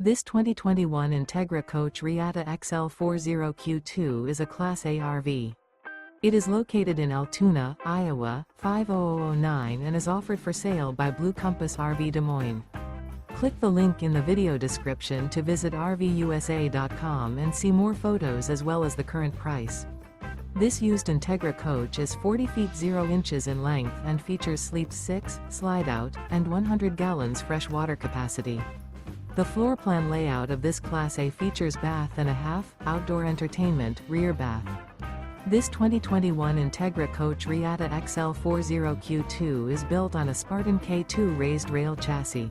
This 2021 Entegra Coach Reatta XL 40Q2 is a Class A RV. It is located in Altoona, Iowa, 50009 and is offered for sale by Blue Compass RV Des Moines. Click the link in the video description to visit RVUSA.com and see more photos as well as the current price. This used Entegra coach is 40 feet 0 inches in length and features sleep 6, slide-out, and 100 gallons fresh water capacity. The floor plan layout of this Class A features bath and a half, outdoor entertainment, rear bath. This 2021 Entegra Coach Reatta XL 40Q2 is built on a Spartan K2 Raised Rail chassis.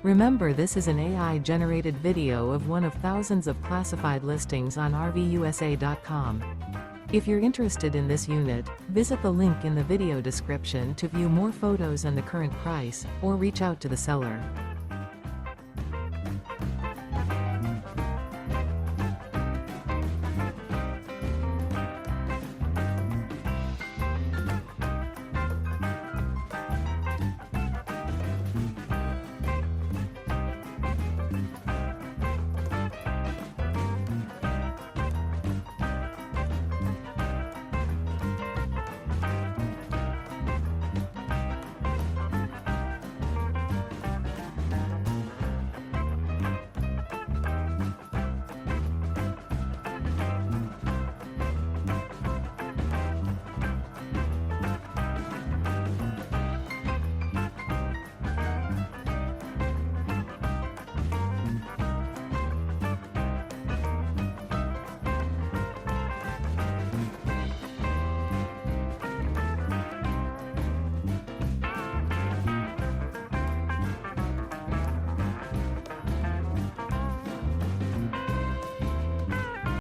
Remember, this is an AI-generated video of one of thousands of classified listings on RVUSA.com. If you're interested in this unit, visit the link in the video description to view more photos and the current price, or reach out to the seller.